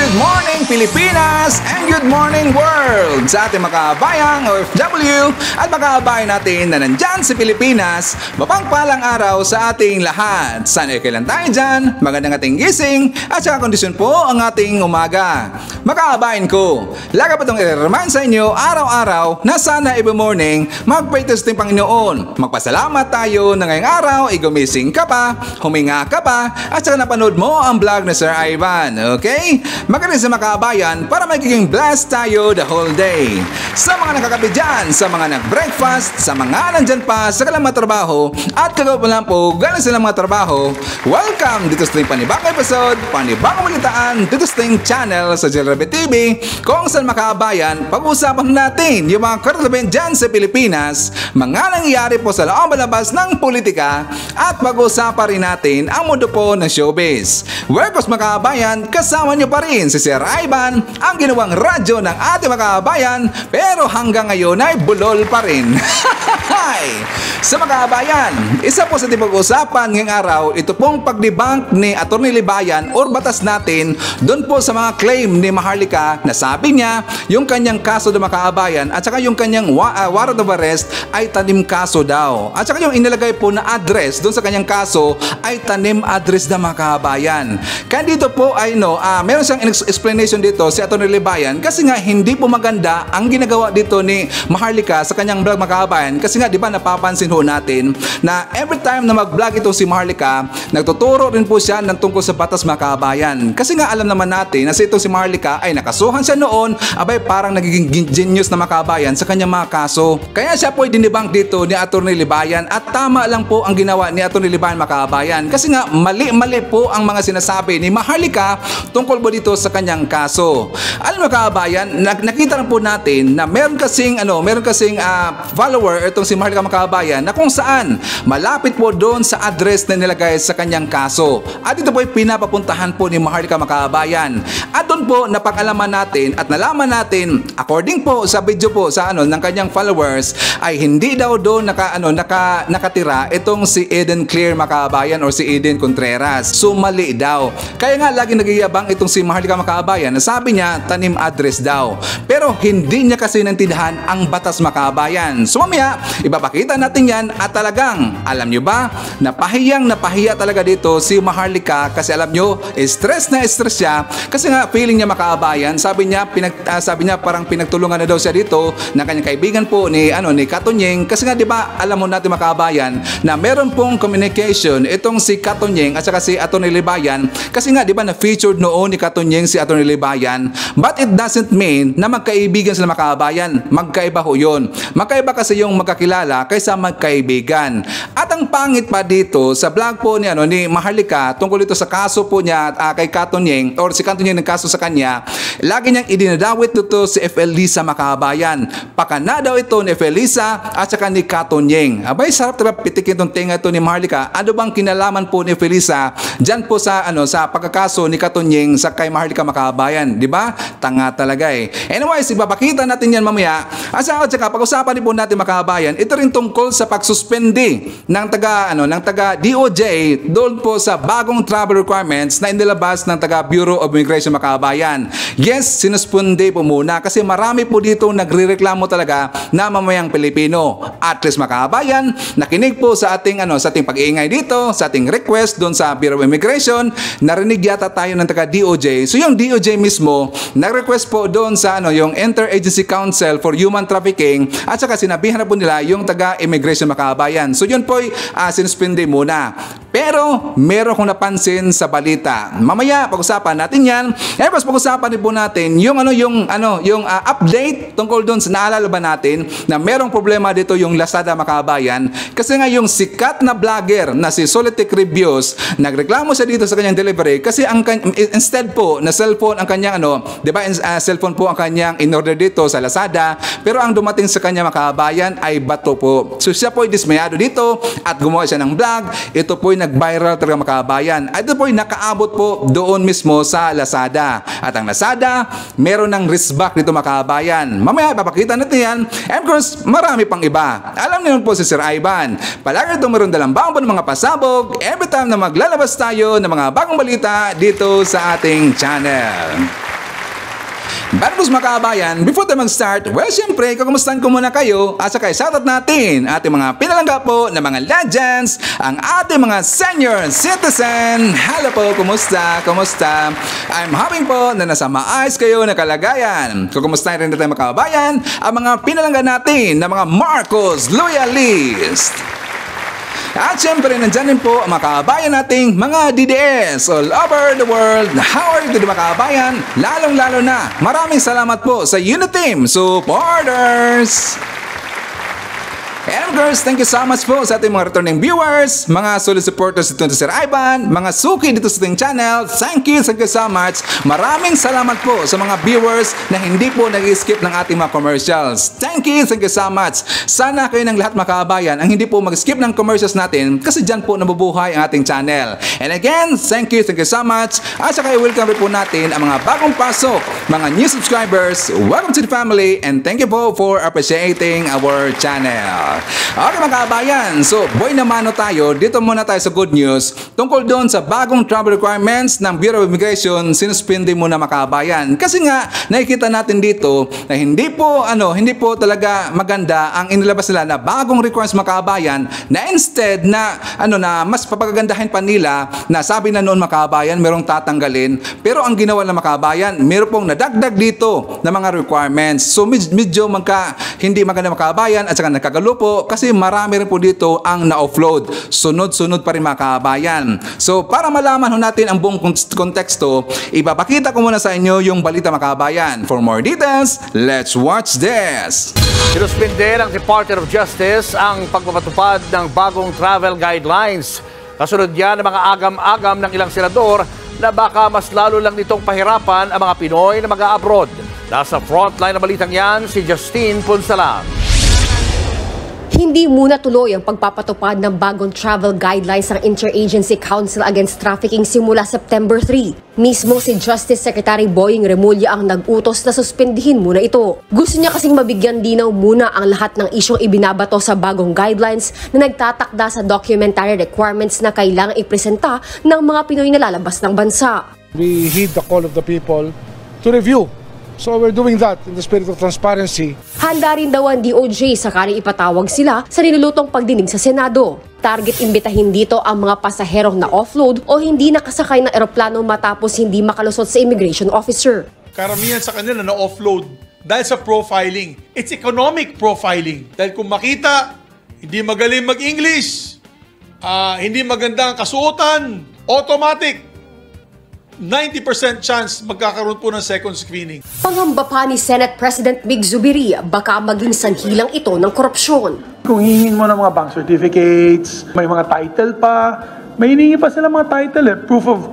Good morning Pilipinas and good morning world sa ating mga kabayang OFW at mga kabayan natin na nandyan sa Pilipinas. Mapagpalang araw sa ating lahat. Sana kailan tayo dyan, magandang ating gising at saka kondisyon po ang ating umaga. Mga kabayan ko, lagi pa itong i-remind sa inyo araw-araw na sana every morning mag-pray-test ng Panginoon. Magpasalamat tayo na ngayong araw ay gumising ka pa, huminga ka pa at saka napanood mo ang vlog ni Sir Ivan. Okay? Maganda sa mga kabayan para magiging blessed tayo the whole day. Sa mga nakakape dyan, sa mga nag-breakfast, sa mga nandyan pa sa kanilang mga trabaho at kagawa pa lang po galing silang mga trabaho, welcome dito sa panibagong episode, panibagong balitaan dito sa channel sa JLRB TV kung saan mga kabayan, pag-usapan natin yung mga karanasan dyan sa Pilipinas, mga nangyayari po sa loob-labas ng politika at pag-usapan rin natin ang mundo po ng showbiz. Welcome mga kabayan, kasama nyo pa rin si Sir Ivan, ang ginawang radyo ng ating mga kabayan, pero hanggang ngayon ay bulol pa rin. Sa mga kabayan, isa po sa pag-usapan ngayong araw, ito pong pag-debunk ni Atty. Libayan or batas natin doon po sa mga claim ni Maharlika na sabi niya yung kanyang kaso ng mga kabayan at saka yung kanyang warrant of arrest ay tanim kaso daw. At saka yung inilagay po na address doon sa kanyang kaso ay tanim address ng mga kabayan. Kaya dito po ay meron siyang explanation dito si Atty. Libayan kasi nga hindi po maganda ang ginagawa dito ni Maharlika sa kanyang vlog mga kabayan kasi nga di ba napapansin ho natin na every time na mag-vlog itong si Maharlika, nagtuturo rin po siya ng tungkol sa batas mga kabayan. Kasi nga alam naman natin na itong si Maharlika ay nakasuhan siya noon, abay parang nagiging genius na mga kabayan sa kanyang mga kaso. Kaya siya po ay dinibang dito ni Atty. Libayan at tama lang po ang ginawa ni Atty. Libayan mga kabayan kasi nga mali-mali po ang mga sinasabi ni Maharlika tungkol po dito sa kanyang kaso. Alam mo kabayan, nakita na po natin na meron kasing follower itong si Maharlika mga kabayan na kung saan malapit po doon sa address na nilagay sa kanyang kaso. At ito po ay pinapapuntahan po ni Maharlika mga kabayan. At doon po napag-alaman natin at nalaman natin according po sa video po sa ng kanyang followers ay hindi daw doon nakatira itong si Eden Clear mga kabayan or si Eden Contreras. So mali daw. Kaya nga lagi nagyayabang itong si Maharlika mga kabayan na sabi niya tanim address daw. Pero hindi niya kasi nantindihan ang batas mga kabayan. So mamaya ipapakita natin yan at talagang alam nyo ba napahiya talaga dito si Maharlika kasi alam nyo stress na stress siya kasi nga feeling niya mga kabayan sabi niya parang pinagtulungan na daw siya dito ng kanyang kaibigan po ni Katonyeng kasi nga di ba alam mo natin mga kabayan na meron pong communication itong si Katonyeng at saka si Atty. Libayan kasi nga di ba na featured noon ni Katonyeng si Atty. Libayan but it doesn't mean na magkaibigan sila mga kabayan. Magkaiba ho yun. Magkaiba kasi yung magkakilala kaysa magkaibigan. At ang pangit pa dito sa vlog po ni Maharlika tungkol ito sa kaso po niya kay Katonyeng or si Katonyeng ng kaso sa kanya, lagi niyang idinadawit ito si FL Lisa mga kabayan. Pakana daw ito ni FL Lisa at saka ni Katonyeng. Abay sarap diba pitikin itong tinga ito ni Maharlika. Ano bang kinalaman po ni FL Lisa dyan po sa pagkakaso ni Katonyeng sa kay Maharlika mga kabayan, di ba? Tanga talaga eh. Anyways, ipapakita natin yan mamaya. At saka pag-usapan din po natin mga kabayan, ito rin tungkol sa pagsuspende ng taga DOJ doon po sa bagong travel requirements na inilabas ng taga Bureau of Immigration mga kabayan. Yes, sinuspende po muna kasi marami po dito nagrereklamo talaga na mamayang Pilipino. At least mga kabayan, nakinig po sa ating pag-iingay dito, sa ating request doon sa Bureau of Immigration, narinig yata tayo ng taga DOJ. So yung DOJ mismo, nag-request po doon sa yung Interagency Council for Human Trafficking at saka sinabihan na po nila yung taga-immigration mga kabayan. So yun po sinuspende muna. Pero meron kong napansin sa balita. Mamaya pag-usapan natin 'yan. Tapos pag-usapan din po natin yung update tungkol doon sa naalala ba natin na merong problema dito yung Lazada mga kabayan kasi nga yung sikat na vlogger na si Solitic Reviews nagreklamo siya dito sa kanyang delivery kasi instead po na cellphone ang kanyang di ba cellphone po ang kanyang in-order dito sa Lazada pero ang dumating sa kanya mga kabayan ay bato po. So siya po ay dismayado dito at gumawa siya ng vlog. Ito po nag-viral talaga mga kabayan. At ito po ay nakaabot po doon mismo sa Lazada. At ang Lazada, meron ng wristback dito mga kabayan. Mamaya papakita natin yan. And of course, marami pang iba. Alam niyo po si Sir Ivan. Palagi itong meron dalang bagong mga pasabog every time na maglalabas tayo ng mga bagong balita dito sa ating channel. Bagus mga kabayan, before tayo mag-start, well, syempre, kukumustahan ko muna kayo at saka shoutout natin ating mga pinalangga po na mga legends, ang ating mga senior citizen. Hello po, kumusta? Kumusta? I'm hoping po na nasa maayos kayo na kalagayan. Kukumustahin rin natin mga kabayan, ang mga pinalangga natin na mga Marcos Loyalist. At syempre, nandyan din po ang mga kabayan nating mga DDS all over the world. How are you today mga kabayan? Lalong-lalo na, maraming salamat po sa Unity Team supporters! And of course, thank you so much po sa ating mga returning viewers, mga solid supporters dito sa Sir Ivan, mga suki dito sa ating channel. Thank you so much. Maraming salamat po sa mga viewers na hindi po nag-skip ng ating mga commercials. Thank you so much. Sana kayo ng lahat mga kabayan ang hindi po mag-skip ng commercials natin kasi dyan po nabubuhay ang ating channel. And again, thank you so much. At saka welcome po natin ang mga bagong pasok, mga new subscribers. Welcome to the family and thank you po for appreciating our channel. Okay mga kabayan, so boy naman tayo, dito muna tayo sa good news tungkol doon sa bagong travel requirements ng Bureau of Immigration. Sinuspindi muna mga kabayan kasi nga nakikita natin dito na hindi po talaga maganda ang inilabas nila na bagong requirements mga kabayan, na instead na na mas papagandahin pa nila na sabi na noon mga kabayan merong tatanggalin, pero ang ginawa ng mga kabayan meron pong nadagdag dito na mga requirements. So medyo hindi maganda mga kabayan at saka nagkagalupo kasi marami rin po dito ang na-offload. Sunod-sunod pa rin mga kabayan. So para malaman natin ang buong konteksto, ipapakita ko muna sa inyo yung balita mga kabayan. For more details, let's watch this. Sinuspinde ng Department of Justice ang pagpapatupad ng bagong travel guidelines. Kasunod yan ng mga agam-agam ng ilang senador na baka mas lalo lang nitong pahirapan ang mga Pinoy na mag-a-abroad. Nasa frontline na balitang yan, si Justine Punsalan. Hindi muna tuloy ang pagpapatupad ng bagong travel guidelines ng Interagency Council Against Trafficking simula September 3. Mismo si Justice Secretary Boying Remulla ang nag-utos na suspendihin muna ito. Gusto niya kasing mabigyan dinaw muna ang lahat ng isyong ibinabato sa bagong guidelines na nagtatakda sa documentary requirements na kailangang ipresenta ng mga Pinoy na lalabas ng bansa. We heed the call of the people to review. So we're doing that in the spirit of transparency. Handa rin daw ang DOJ sakaling ipatawag sila sa nilulutong pagdinig sa Senado. Target imbitahin dito ang mga pasaherong na offload o hindi nakasakay ng eroplano matapos hindi makalusot sa immigration officer. Karamihan sa kanila na offload dahil sa profiling. It's economic profiling. Dahil kung makita, hindi magaling mag-English, hindi maganda ang kasuotan, automatic. 90% chance magkakaroon po ng second screening. Pangamba pa ni Senate President Mig Zubiri, baka maging sanhilang ito ng korupsyon. Kung hihingin mo ng mga bank certificates, may mga title pa, may hiningi pa sila mga title proof of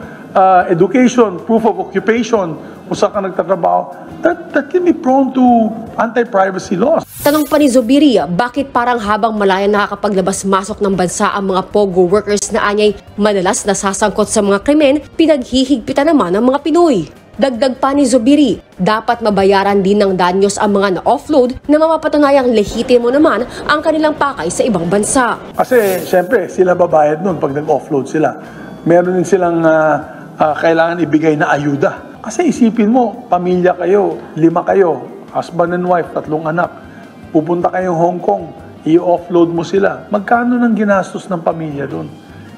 education, proof of occupation, kung saan ka nagtatrabaho, that can be prone to anti-privacy laws. Tanong pa ni Zubiri, bakit parang habang malaya nakakapaglabas-masok ng bansa ang mga POGO workers na anyay madalas nasasangkot sa mga krimen, pinaghihigpitan naman ng mga Pinoy. Dagdag pa ni Zubiri, dapat mabayaran din ng danyos ang mga na-offload na mapapatunayang lehitimo naman ang kanilang pakay sa ibang bansa. Kasi siyempre sila babayad nun pag nag-offload sila. Meron din silang kailangan ibigay na ayuda. Kasi isipin mo, pamilya kayo, 5 kayo, husband and wife, 3 anak. Pupunta kayong Hong Kong, i-offload mo sila. Magkano ng ginastos ng pamilya doon?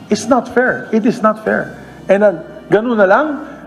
It's not fair. It is not fair. And ganun na lang,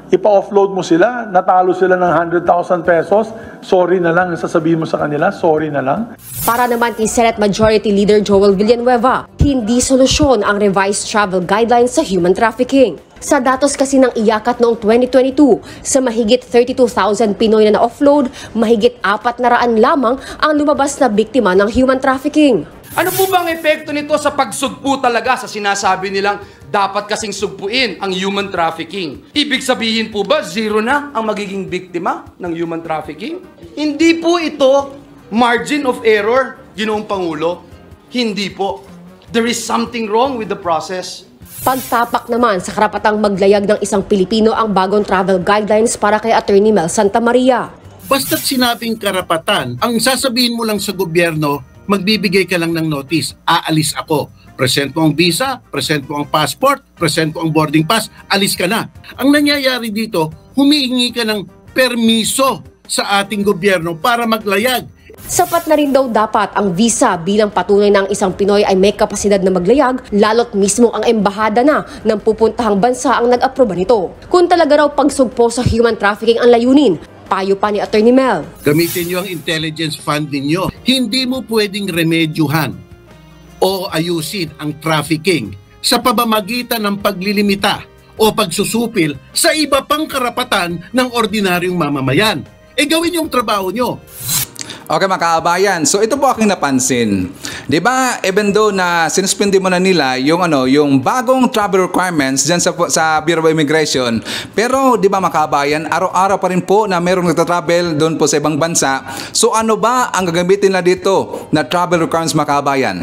ipa-offload mo sila, natalo sila ng 100,000 pesos, sorry na lang, sasabihin mo sa kanila, sorry na lang. Para naman kay Senate Majority Leader Joel Villanueva, hindi solusyon ang revised travel guidelines sa human trafficking. Sa datos kasi ng IACAT noong 2022, sa mahigit 32,000 Pinoy na na-offload, mahigit 400 lamang ang lumabas na biktima ng human trafficking. Ano po bang epekto nito sa pagsugpo talaga sa sinasabi nilang dapat kasing sugpuin ang human trafficking? Ibig sabihin po ba zero na ang magiging biktima ng human trafficking? Hindi po ito margin of error, Ginoong Pangulo. Hindi po. There is something wrong with the process. Pagtapak naman sa karapatang maglayag ng isang Pilipino ang bagong travel guidelines para kay Attorney Mel Santamaria. Basta't sinabing karapatan, ang sasabihin mo lang sa gobyerno, magbibigay ka lang ng notice, aalis ako. Present mo ang visa, present mo ang passport, present mo ang boarding pass, alis ka na. Ang nangyayari dito, humihingi ka ng permiso sa ating gobyerno para maglayag. Sapat na rin daw dapat ang visa bilang patunay na ang isang Pinoy ay may kapasidad na maglayag, lalo't mismo ang embahada na ng pupuntahang bansa ang nag-aproba nito. Kung talaga raw pagsugpo sa human trafficking ang layunin, payo pa ni Atty. Mel. Gamitin nyo ang intelligence fund ninyo. Hindi mo pwedeng remedyohan o ayusin ang trafficking sa pamamagitan ng paglilimita o pagsusupil sa iba pang karapatan ng ordinaryong mamamayan. Gawin yung trabaho nyo. Okay mga kaabayan, so ito po aking napansin. 'Di ba, even though na sinuspindi mo na nila yung yung bagong travel requirements diyan sa Bureau of Immigration, pero 'di ba mga kaabayan, araw-araw pa rin po na merong nagta-travel doon po sa ibang bansa. So ano ba ang gagamitin na dito na travel requirements mga kaabayan?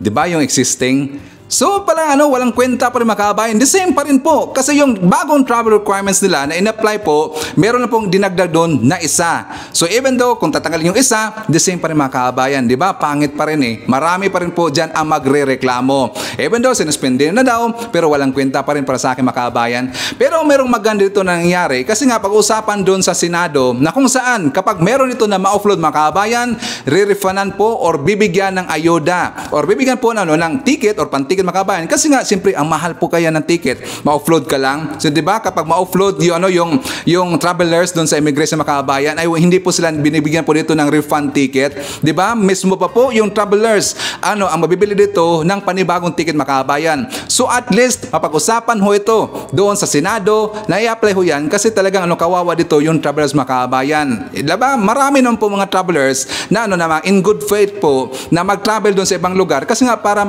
'Di ba yung existing? So pala walang kwenta pa rin mga kaabayan. The same pa rin po. Kasi yung bagong travel requirements nila na in-apply po, meron na pong dinagdag doon na isa. So even though kung tatanggalin yung isa, the same pa rin mga kaabayan. Di ba? Pangit pa rin eh. Marami pa rin po dyan ang magre-reklamo. Even though sinuspindi na daw, pero walang kwenta pa rin para sa akin mga kaabayan. Pero merong maganda dito na nangyari. Kasi nga pag-usapan doon sa Senado na kung saan kapag meron ito na ma-offload mga kaabayan, re-refundan po or bibigyan ng ayuda or bibigyan po ng ticket or panticket mga kabayan. Kasi nga, siyempre, ang mahal po kaya ng ticket. Ma-offload ka lang. So, di ba, kapag ma-offload yung travelers doon sa immigration mga kabayan, ay hindi po sila binibigyan po dito ng refund ticket. Di ba? Mismo pa po yung travelers, ang mabibili dito ng panibagong ticket mga kabayan. So, at least, mapag-usapan ho ito doon sa Senado, na i-apply ho yan kasi talagang kawawa dito yung travelers mga kabayan. Diba? Marami naman po mga travelers na in good faith po na mag-travel doon sa ibang lugar kasi nga para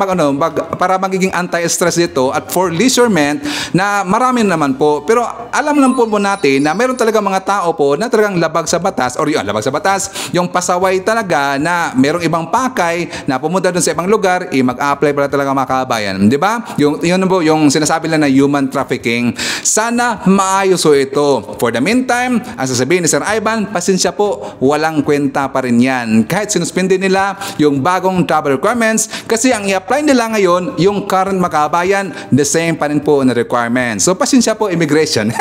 magiging anti-stress dito at for leisurement na marami naman po. Pero alam lang po natin na meron talaga mga tao po na talagang labag sa batas or labag sa batas, yung pasaway talaga na merong ibang pakay na pumunta doon sa ibang lugar, mag-apply pala talaga mga kabayan. Di ba? Yung sinasabi lang na human trafficking. Sana maayos ho ito. For the meantime, ang sasabihin ni Sir Ivan, pasensya po, walang kwenta pa rin yan. Kahit sinuspindi nila yung bagong travel requirements kasi ang i-apply nila ngayon, yung current makabayan, the same pa rin po na requirements. So, pasensya po, immigration.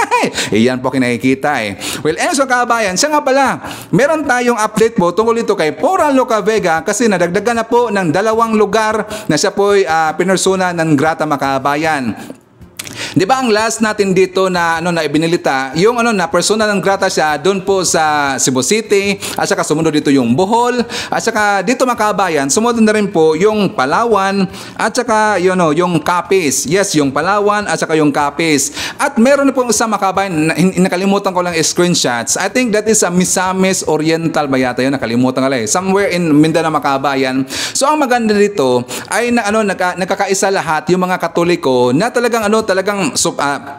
Iyan po kinakikita eh. Well, so kabayan, siya nga pala, meron tayong update po tungkol ito kay Pora Loca Vega kasi nadagdagan na po ng 2 lugar na siya po pinersona ng grata makabayan. Di ba ang last natin dito na ibinilita, yung na persona ng grata siya doon po sa Cebu City, at saka sumunod dito yung Bohol, at saka dito mga kabayan, sumunod na rin po yung Palawan, at saka yung Capiz. Yes, yung Palawan at saka yung Capiz. At meron na po isang mga kabayan, nakalimutan ko lang screenshots. I think that is a Misamis Oriental ba yata yun, nakalimutan ko lang somewhere in Mindanao mga kabayan. So ang maganda dito ay nagkakaisa lahat yung mga Katoliko na talagang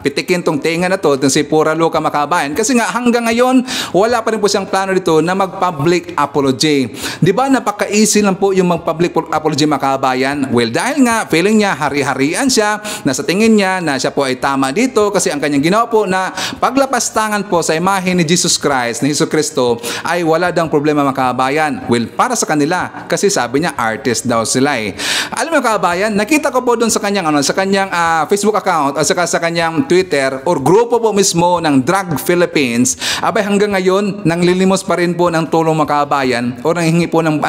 pitikin tong tenga na to si Pora Loca makabayan kasi nga hanggang ngayon wala pa rin po siyang plano dito na mag-public apology. Di ba napaka-easy lang po yung mag-public apology makabayan? Well, dahil nga feeling niya hari-harian siya na sa tingin niya na siya po ay tama dito kasi ang kanyang ginawa po na paglapastangan po sa imahe ni Jesus Christ, ni Hesus Kristo ay wala daw problema makabayan. Well, para sa kanila kasi sabi niya artist daw sila eh. Alam mo makabayan, nakita ko po doon sa kanyang Facebook account at sa kanyang Twitter or grupo po mismo ng Drug Philippines, abay hanggang ngayon nanglilimos pa rin po ng tulong makabayan o nanghingi po ng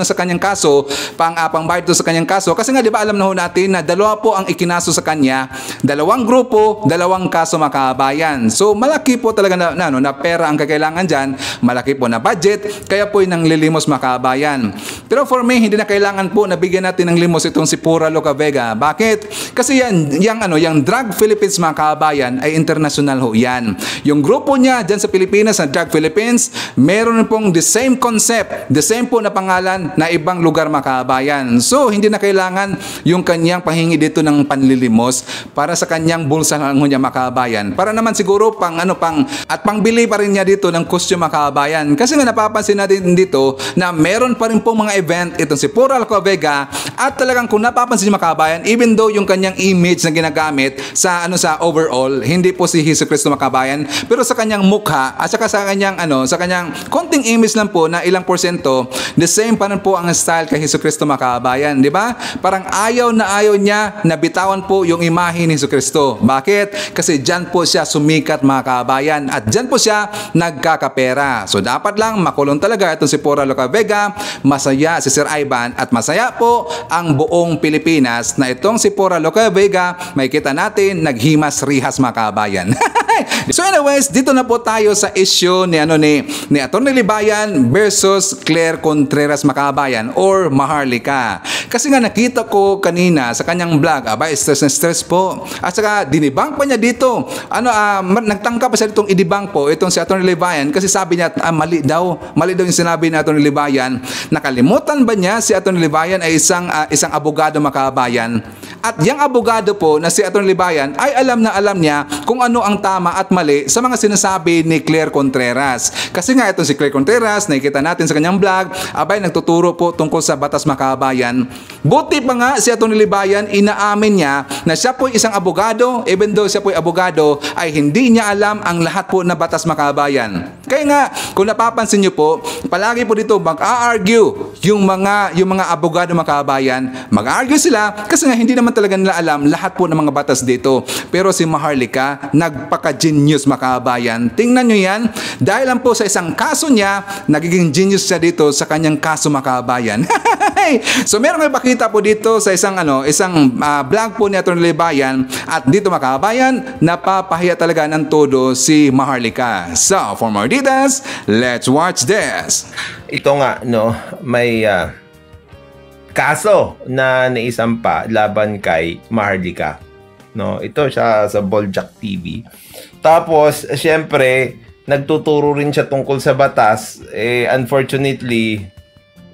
sa kanyang kaso, pang bayad sa kanyang kaso kasi nga di ba alam na ho natin na 2 po ang ikinaso sa kanya, 2 grupo, 2 kaso makabayan. So malaki po talaga na pera ang kakailangan diyan, malaki po na budget, kaya po nanglilimos makabayan. Pero for me, hindi na kailangan po na bigyan natin ng limos itong si Pora Loca Vega. Bakit? Kasi yung Drug Philippines mga kabayan ay international ho yan. Yung grupo niya dyan sa Pilipinas na Drug Philippines, meron pong the same concept, the same po na pangalan na ibang lugar mga kabayan. So, hindi na kailangan yung kanyang panghingi dito ng panlilimos para sa kanyang bulsa ng niya mga kabayan. Para naman siguro at pangbili pa rin niya dito ng costume mga kabayan. Kasi nga napapansin natin dito na meron pa rin pong mga event itong si Pora Loca Vega at talagang kung napapansin niyo mga kabayan, even though yung kanyang image image na ginagamit sa sa overall, hindi po si Hesus Kristo mga kabayan, pero sa kanyang mukha at saka sa kanyang sa kanyang konting image lang po na ilang porsyento, the same pa rin po ang style kay Hesus Kristo mga kabayan, di ba? Parang ayaw niya na bitawan po yung imahe ni Hesus Kristo. Bakit? Kasi dyan po siya sumikat mga kabayan at dyan po siya nagkakapera. So dapat lang makulong talaga itong si Pora Locavega, masaya si Sir Ivan at masaya po ang buong Pilipinas na itong si Pora Locavega, may kita natin naghimas-rihas mga kabayan. So anyways, dito na po tayo sa issue ni Atty. Libayan versus Claire Contreras mga kabayan or Maharlika. Kasi nga nakita ko kanina sa kanyang vlog, stress na stress po. At saka dinibang pa niya dito. Nagtangka pa siya ditong idibang po itong si Atty. Libayan kasi sabi niya mali daw yung sinabi ni Atty. Libayan. Nakalimutan ba niya si Atty. Libayan ay isang abogado mga kabayan? At yung abogado po na si Atty. Libayan ay alam niya kung ano ang tama at mali sa mga sinasabi ni Claire Contreras. Kasi nga itong si Claire Contreras, nakikita natin sa kanyang vlog, nagtuturo po tungkol sa batas mga kabayan. Buti pa nga si Atty. Libayan, inaamin niya na siya po isang abogado, even though siya po abogado, ay hindi niya alam ang lahat po na batas mga kabayan. Kaya nga, kung napapansin niyo po, palagi po dito mag-a-argue yung mga abogado mga kabayan. Mag-a-argue sila kasi nga hindi naman talaga nila alam lahat po ng mga batas dito. Pero si Maharlika, nagpaka-genius mga kabayan. Tingnan nyo yan, dahil lang po sa isang kaso niya, nagiging genius siya dito sa kanyang kaso mga kabayan. So meron kayo pakita po dito sa isang vlog po ni Atty. Libayan at dito mga kabayan, napapahiya talaga ng todo si Maharlika. So for more details, let's watch this. Ito nga, may kaso na naisampa laban kay Maharlika. Ito siya sa Boljak TV. Tapos, syempre, nagtuturo rin siya tungkol sa batas. Unfortunately,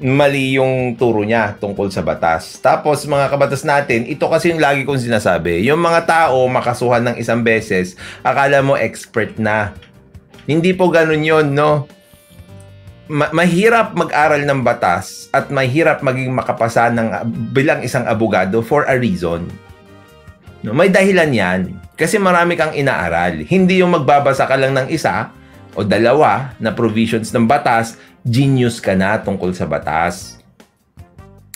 mali yung turo niya tungkol sa batas. Tapos, mga kabatas natin, ito kasi yung lagi kong sinasabi. Yung mga tao makasuhan ng isang beses, akala mo expert na. Hindi po ganun yun, mahirap mag-aral ng batas at mahirap maging makapasa bilang isang abogado for a reason. May dahilan yan. Kasi marami kang inaaral. Hindi yung magbabasa ka lang ng isa o dalawa na provisions ng batas, genius ka na tungkol sa batas.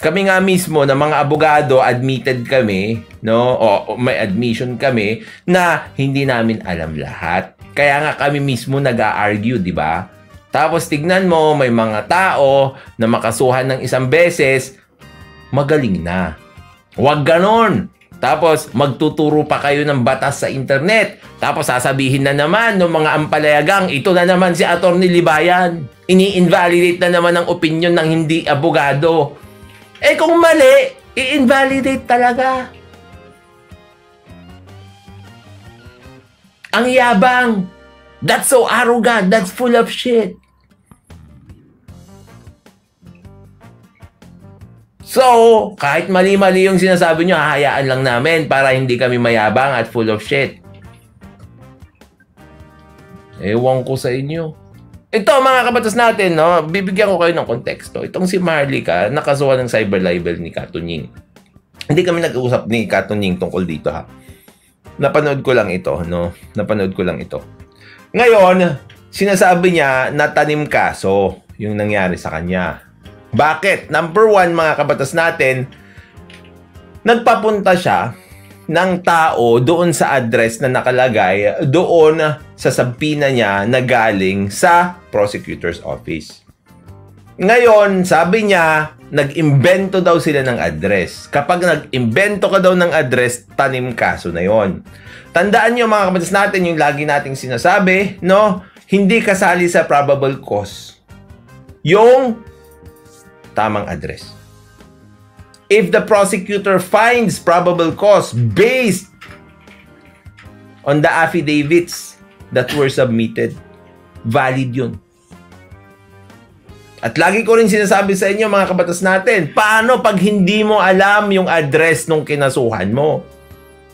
Kami nga mismo na mga abogado, admitted kami, o may admission kami na hindi namin alam lahat. Kaya nga kami mismo nag-a-argue, di ba? Tapos tignan mo, may mga tao na makasuhan ng isang beses, magaling na. Huwag ganon. Tapos magtuturo pa kayo ng batas sa internet. Tapos sasabihin na naman ng mga ampalayagang, ito na naman si Atty. Libayan. Ini-invalidate na naman ang opinion ng hindi abogado. Kung mali, i-invalidate talaga. Ang yabang. That's so arrogant. That's full of shit. So, kahit mali-mali yung sinasabi nyo, hahayaan lang namin para hindi kami mayabang at full of shit. Ewan ko sa inyo. Ito, mga kabatas natin, bibigyan ko kayo ng konteksto. Itong si Maharlika, nakasuhan ng cyber libel ni Katunying. Hindi kami nag-uusap ni Katunying tungkol dito, ha. Napanood ko lang ito, Napanood ko lang ito. Ngayon, sinasabi niya na tanim kaso yung nangyari sa kanya. Bakit? Number one, mga kabatas natin, nagpapunta siya ng tao doon sa address na nakalagay doon sa sabpina niya na galing sa prosecutor's office. Ngayon, sabi niya, nag-imbento daw sila ng address. Kapag nag-imbento ka daw ng address, tanim kaso na yon. Tandaan niyo mga kabatas natin yung lagi nating sinasabi, hindi kasali sa probable cause yung tamang address. If the prosecutor finds probable cause based on the affidavits that were submitted, valid yun. At lagi ko rin sinasabi sa inyo mga kabatas natin, paano pag hindi mo alam yung address nung kinasuhan mo?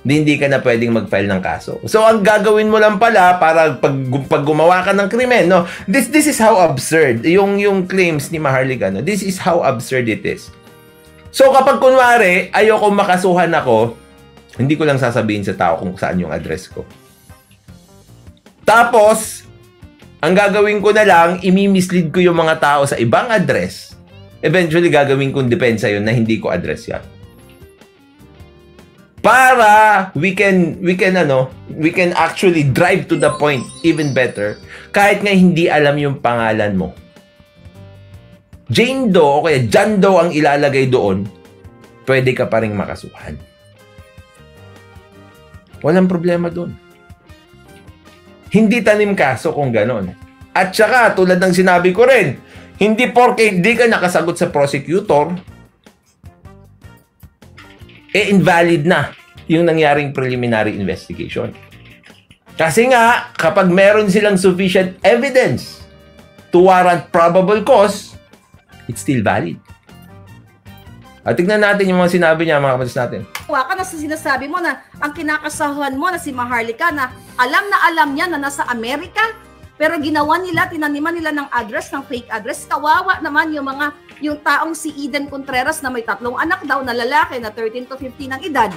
Hindi ka na pwedeng mag-file ng kaso. So, ang gagawin mo lang pala para pag gumawa ka ng krimen, this is how absurd yung claims ni Maharlika, this is how absurd it is. So, kapag kunwari, ayoko makasuhan ako Hindi ko lang sasabihin sa tao kung saan yung address ko. Tapos, ang gagawin ko na lang, imimislead ko yung mga tao sa ibang address. Eventually, gagawin kong depensa yun na hindi ko address yan. Para we can actually drive to the point even better kahit nga hindi alam yung pangalan mo. Jane Doe o kaya John Doe ang ilalagay doon, pwede ka pa ring makasuhan. Walang problema doon. Hindi tanim kaso kung ganon. At saka, tulad ng sinabi ko rin, hindi porke hindi ka nakasagot sa prosecutor, invalid na yung nangyaring preliminary investigation. Kasi nga, kapag meron silang sufficient evidence to warrant probable cause, it's still valid. At tignan natin yung mga sinabi niya, mga kapatid natin. Ka na sa sinasabi mo na ang kinakasahuhan mo na si Maharlika na alam niya na nasa Amerika, pero ginawa nila, tinaniman nila ng address, ng fake address. Kawawa naman yung taong si Eden Contreras na may 3 anak daw na lalaki na 13 to 15 ang edad.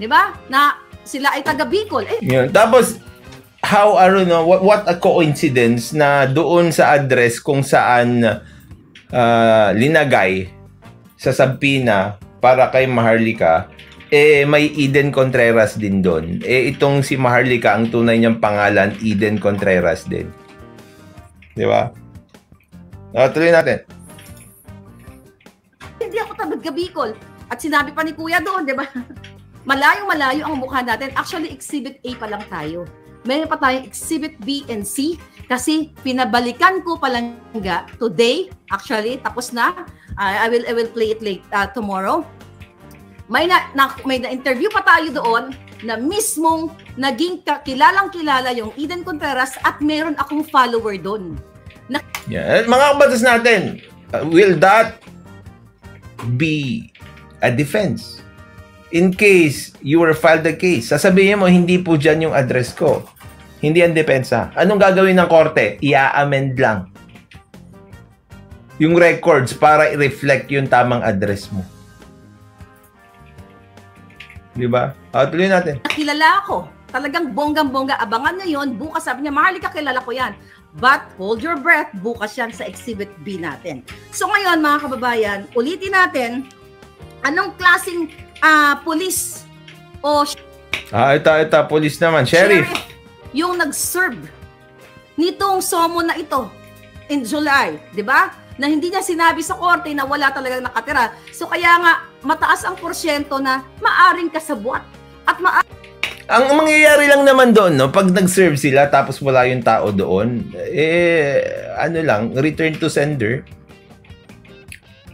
Di ba? Na sila ay taga Bicol. Yeah. Tapos, what a coincidence na doon sa address kung saan linagay sa Sabina para kay Maharlika, may Eden Contreras din doon. Itong si Maharlika, ang tunay niyang pangalan, Eden Contreras din. Di ba? Tuloy natin. Hindi ako taga Bicol. At sinabi pa ni Kuya doon, di ba? Malayo-malayo ang mukha natin. Actually, Exhibit A pa lang tayo. Mayroon pa tayong Exhibit B and C kasi pinabalikan ko palangga today. Actually, tapos na. I will play it late tomorrow. May na-interview pa tayo doon na mismong naging kilalang-kilala yung Eden Contreras at meron akong follower doon. Yeah. Mga kabatas natin, will that be a defense? In case you were filed a case, sasabihin mo, hindi po dyan yung address ko. Hindi ang depensa. Anong gagawin ng korte? I-amend lang yung records para i-reflect yung tamang address mo. Diba? Tuloy natin. Kilala ako. Talagang bonggang-bongga. Abangan nyo yun. Bukas sabi niya, Maharlika, kilala ko yan. But hold your breath. Bukas yan sa Exhibit B natin. So ngayon, mga kababayan, ulitin natin, anong klaseng police o ito, police naman. Sheriff. Yung nag-serve nitong summon na ito in July. Diba? Na hindi niya sinabi sa korte na wala talagang nakatira. So kaya nga, mataas ang porsyento na maaring kasabwat. At ang mangyayari lang naman doon, no, pag nag-serve sila tapos wala yung tao doon, return to sender.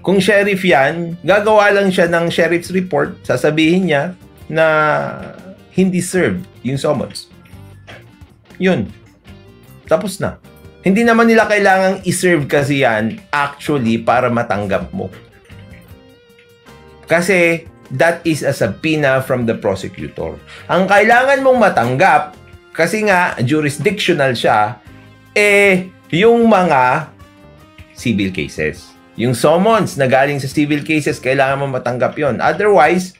Kung sheriff yan, gagawa lang siya ng sheriff's report, sasabihin niya na hindi served yung summons. Yun. Tapos na. Hindi naman nila kailangang i-serve kasi yan actually para matanggap mo. Kasi that is a subpoena from the prosecutor. Ang kailangan mong matanggap, kasi nga jurisdictional siya, yung mga civil cases. Yung summons na galing sa civil cases, kailangan mong matanggap yon. Otherwise,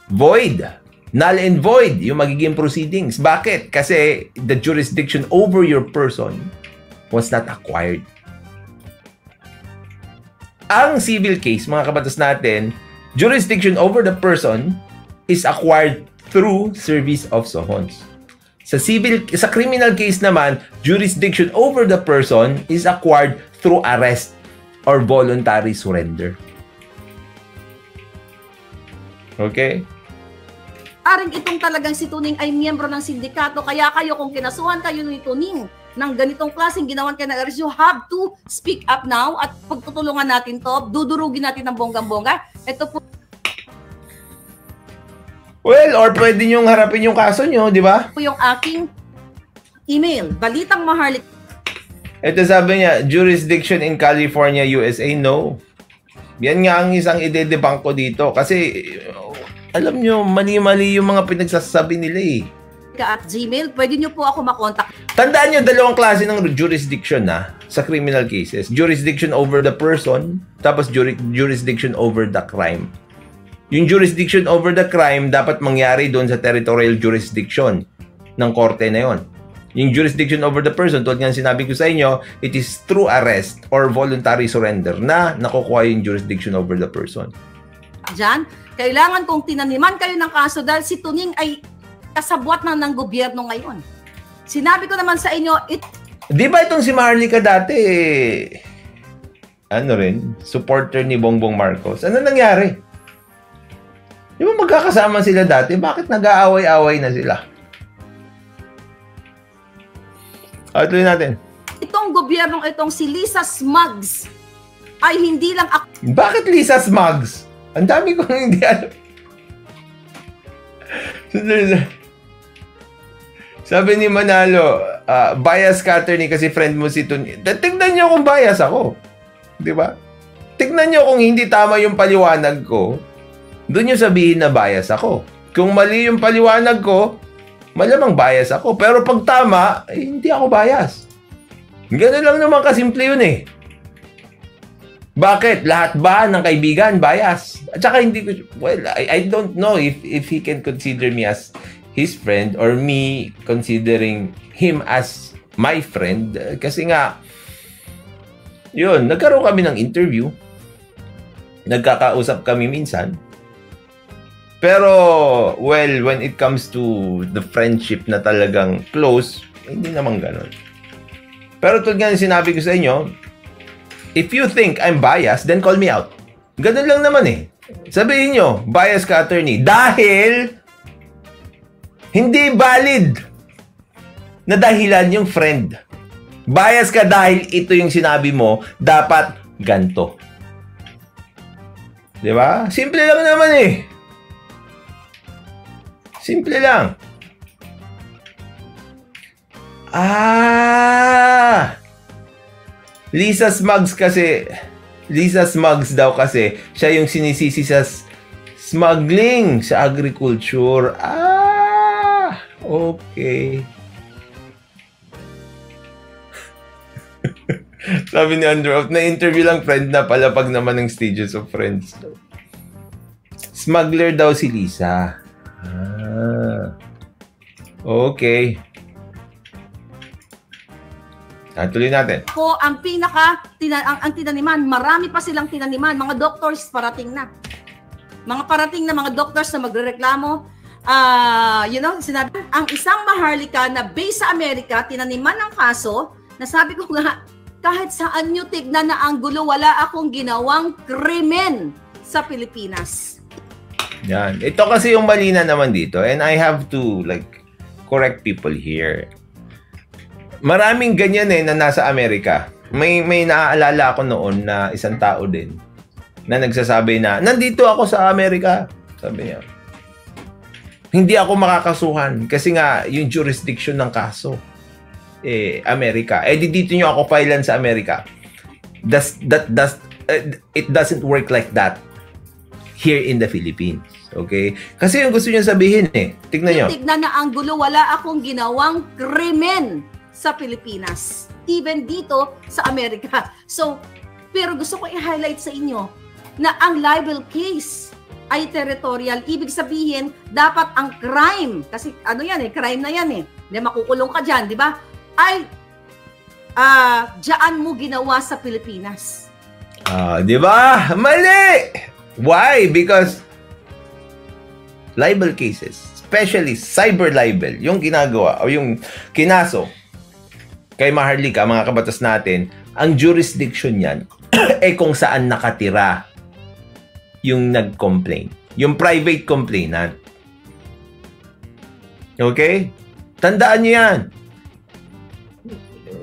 void. Null and void yung magiging proceedings. Bakit? Kasi the jurisdiction over your person was not acquired. Ang civil case, mga kabatas natin, jurisdiction over the person is acquired through service of summons. Sa criminal case naman, jurisdiction over the person is acquired through arrest or voluntary surrender. Okay? Aring itong talagang si Tuning ay miyembro ng sindikato, kaya kayo kung kinasuhan kayo ni Tuning ng ganitong klaseng ginawan kayo ng arrest, you have to speak up now at pagtutulungan natin to, dudurugin natin ng bonggang-bongga. Ito po. Well, or pwede nyo harapin yung kaso nyo, di ba? Yung aking email, Balitang Maharlika. Ito sabi niya, jurisdiction in California, USA, no. Yan nga ang isang ide-debunk ko dito kasi alam nyo, mali-mali yung mga pinagsasabi nila At Gmail, pwede nyo po ako makontak. Tandaan nyo, dalawang klase ng jurisdiction sa criminal cases. Jurisdiction over the person, tapos jurisdiction over the crime. Yung jurisdiction over the crime dapat mangyari doon sa territorial jurisdiction ng korte na yon. Yung jurisdiction over the person, tulad nga sinabi ko sa inyo, it is through arrest or voluntary surrender na nakukuha yung jurisdiction over the person. Diyan, kailangan kong tinaniman kayo ng kaso dahil si Tuning ay kasabwat na ng gobyerno ngayon. Sinabi ko naman sa inyo, Di ba itong si Maharlika dati, supporter ni Bongbong Marcos? Ano nangyari? Di ba magkakasama sila dati? Bakit nag-aaway-aaway na sila? Tuloy natin. Itong gobyernong itong si Lisa Smugs ay hindi lang Bakit Lisa Smugs? Ang dami kong hindi alam. Sabi ni Manalo, bias ka attorney kasi friend mo si Tony. Tignan nyo kung bias ako. Di ba? Tignan nyo kung hindi tama yung paliwanag ko. Doon nyo sabihin na bias ako. Kung mali yung paliwanag ko, malamang bias ako. Pero pag tama, hindi ako bias. Ganun lang naman kasimple yun eh. Bakit? Lahat ba ng kaibigan bias? At saka hindi ko, I don't know if he can consider me as his friend or me considering him as my friend. Kasi nga, yun, nagkaroon kami ng interview. Nagkakausap kami minsan. Pero, well, when it comes to the friendship na talagang close, hindi naman ganun. Pero tulad nga sinabi ko sa inyo, if you think I'm biased, then call me out. Ganun lang naman eh. Sabihin nyo, bias ka attorney. Dahil, hindi valid na dahilan yung friend. Bias ka dahil ito yung sinabi mo, dapat ganto. Diba? Simple lang naman eh. Simple lang. Lisa Smugs daw kasi, siya yung sinisisi sa smuggling sa agriculture. Okay. Sabi ni Andrew, na-interview lang friend na palapag naman ng stages of friends. Smuggler daw si Lisa. Okay. Tuloy natin. Ako, ang ang tinaniman, marami pa silang tinaniman. Mga doctors, parating na. Mga doctors na magrereklamo. Sinabi, ang isang Maharlika na based sa Amerika, tinaniman ng kaso, na sabi ko nga, kahit saan nyo tignan na ang gulo, wala akong ginawang krimen sa Pilipinas. Yan. Ito kasi yung mali na naman dito. And I have to, correct people here. Maraming ganyan na nasa Amerika. May naaalala ako noon na isang tao din na nagsasabi na, nandito ako sa Amerika. Sabi niya. Hindi ako makakasuhan kasi nga yung jurisdiction ng kaso Amerika. Dito nyo ako filean sa Amerika. It doesn't work like that here in the Philippines. Okay? Kasi yung gusto niya sabihin tignan nyo. Tignan na ang gulo, wala akong ginawang krimen sa Pilipinas. Even dito sa Amerika. So, pero gusto ko i-highlight sa inyo na ang libel case ay territorial. Ibig sabihin, dapat ang crime, kasi crime na yan makukulong ka dyan, di ba? Ay, dyan mo ginawa sa Pilipinas. Di ba? Mali! Why? Because libel cases, especially cyber libel, yung ginagawa o yung kinaso kay Maharlika, mga kabatas natin, ang jurisdiction yan kung saan nakatira yung nag-complain. Yung private complainant. Okay? Tandaan nyo yan.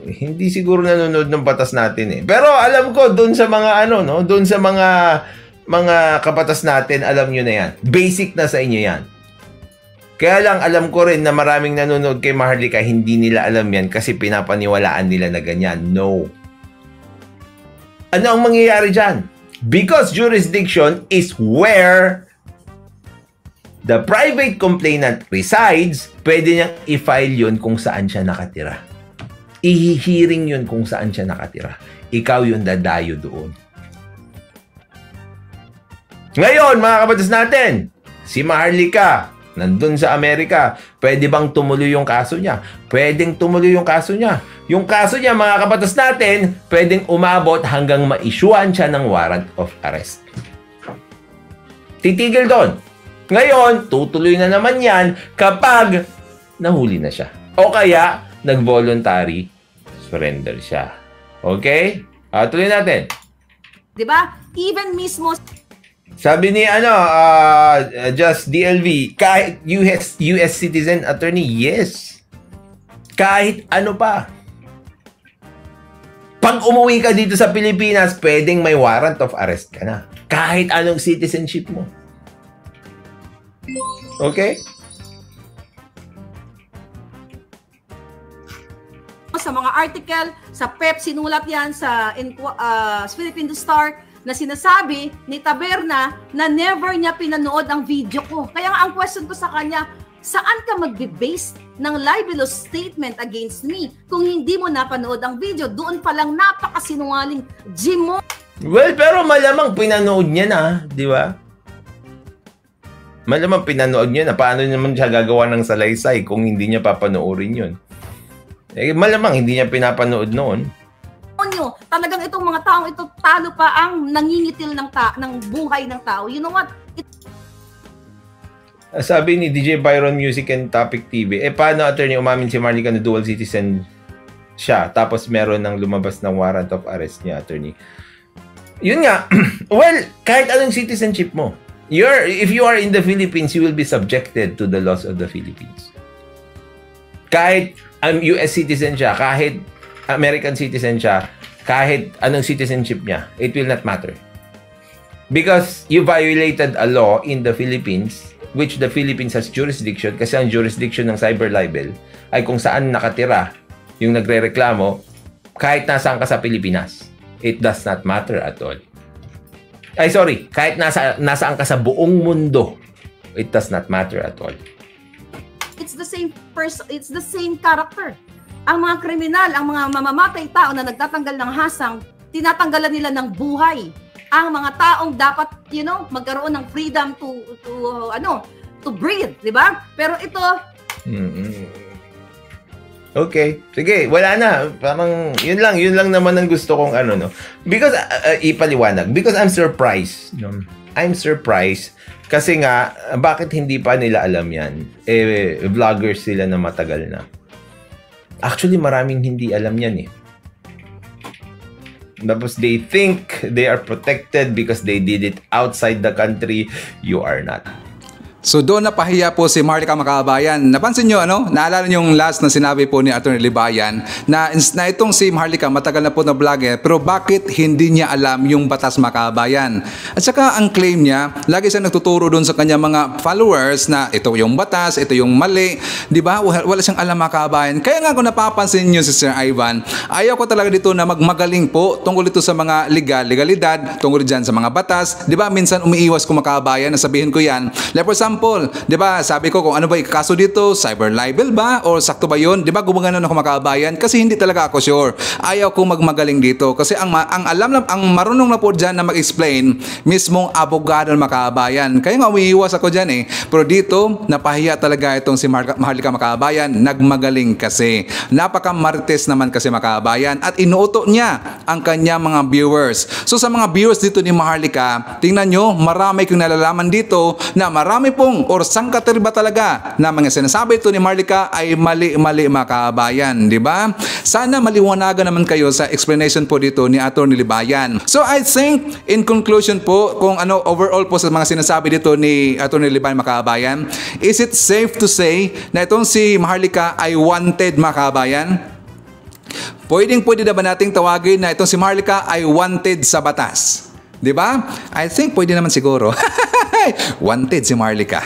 Hindi siguro nanonood ng batas natin Pero alam ko, doon sa mga doon sa mga kabatas natin, alam nyo na yan. Basic na sa inyo yan. Kaya lang, alam ko rin na maraming nanonood kay Maharlika, hindi nila alam yan kasi pinapaniwalaan nila na ganyan. No. Ano ang mangyayari dyan? Because jurisdiction is where the private complainant resides, pwede niyang i-file yun kung saan siya nakatira. I-hearing yun kung saan siya nakatira. Ikaw yung dadayo doon. Ngayon, mga kabatas natin, si Maharlika, nandun sa Amerika, pwede bang tumuloy yung kaso niya? Pwedeng tumuloy yung kaso niya. Yung kaso niya, mga kabatas natin, pwedeng umabot hanggang ma-issuean siya ng warrant of arrest. Titigil doon. Ngayon, tutuloy na naman yan kapag nahuli na siya. O kaya, nag-voluntary surrender siya. Okay? Tuloy natin. Diba? Even mismo... Sabi ni Just DLV, kahit US citizen attorney, yes. Kahit ano pa. Pag umuwi ka dito sa Pilipinas, pwedeng may warrant of arrest ka na. Kahit anong citizenship mo. Okay? Sa mga article, sa PEP, sinulat yan sa Philippine Star, na sinasabi ni Taberna na never niya pinanood ang video ko. Kaya nga ang question ko sa kanya, saan ka magbe-base ng libelous statement against me kung hindi mo napanood ang video? Doon pa lang napakasinungaling, Jim mo. Well, pero malamang pinanood niya na, di ba? Malamang pinanood niya na. Paano naman siya gagawa ng salaysay kung hindi niya papanoorin yun? Malamang hindi niya pinapanood noon. Talagang itong mga taong ito, talo pa ang nangingitil ng buhay ng tao. You know what? Sabi ni DJ Byron Music and Topic TV, paano attorney umamin si Maharlika na dual citizen siya tapos meron ng lumabas ng warrant of arrest niya, attorney? Yun nga, well, kahit anong citizenship mo, if you are in the Philippines, you will be subjected to the laws of the Philippines. Kahit US citizen siya, kahit American citizen siya, kahit anong citizenship niya, it will not matter. Because you violated a law in the Philippines, which the Philippines has jurisdiction, kasi ang jurisdiction ng cyber libel ay kung saan nakatira yung nagre-reklamo, kahit nasaan ka sa Pilipinas. It does not matter at all. Ay, sorry, kahit nasaan ka sa buong mundo, it does not matter at all. It's the same person, it's the same character. Ang mga kriminal, ang mga mamamatay tao na nagtatanggal ng hasang, tinatanggalan nila ng buhay. Ang mga taong dapat, magkaroon ng freedom to breathe, di ba? Pero ito... Okay. Sige, wala na. Parang, yun lang naman ang gusto kong Because, ipaliwanag. Because I'm surprised. I'm surprised. Kasi nga, bakit hindi pa nila alam yan? Vloggers sila na matagal na. Actually, maraming hindi alam yan eh. Tapos they think they are protected because they did it outside the country. You are not. So doon napahiya po si Maharlika Makabayan. Napansin nyo, naalala nyo yung last na sinabi po ni Atty. Libayan na itong si Maharlika matagal na po na vlogger, pero bakit hindi niya alam yung batas Makabayan? At saka ang claim niya, lagi siya nagtuturo doon sa kanya mga followers na ito yung batas, ito yung mali. Di ba? Wala siyang alam Makabayan. Kaya nga kung napapansin nyo si Sir Ivan, ayaw ko talaga dito na magmagaling po tungkol dito sa mga legalidad, tungkol dyan sa mga batas. Di ba? Minsan umiiwas ko Makabayan, nasabihin ko yan. Like for example, 'di ba? Sabi ko kung ano ba ikaso dito, cyber libel ba or sakto ba 'yon? 'Di ba? Gumagano ako Makabayan kasi hindi talaga ako sure. Ayaw ko magmagaling dito kasi ang marunong na po diyan na mag-explain mismong abogado ng Makabayan. Kaya nga umiiwas ako diyan eh. Pero dito napahiya talaga itong si Maharlika Makabayan, nagmagaling kasi. Napaka-marites naman kasi Makabayan at inuuto niya ang kanya mga viewers. So sa mga viewers dito ni Maharlika, tingnan nyo, marami kong nalalaman dito na marami pong or sangkater ba talaga na mga sinasabi ito ni Maharlika ay mali Makabayan, di ba? Sana maliwanagan naman kayo sa explanation po dito ni Atty. Libayan. So I think in conclusion po kung overall po sa mga sinasabi dito ni Atty. Libayan Makabayan, is it safe to say na itong si Maharlika ay wanted Makabayan? Pwede na ba nating tawagin na itong si Maharlika ay wanted sa batas? Di ba? I think pwede naman siguro. Wanted si Maharlika.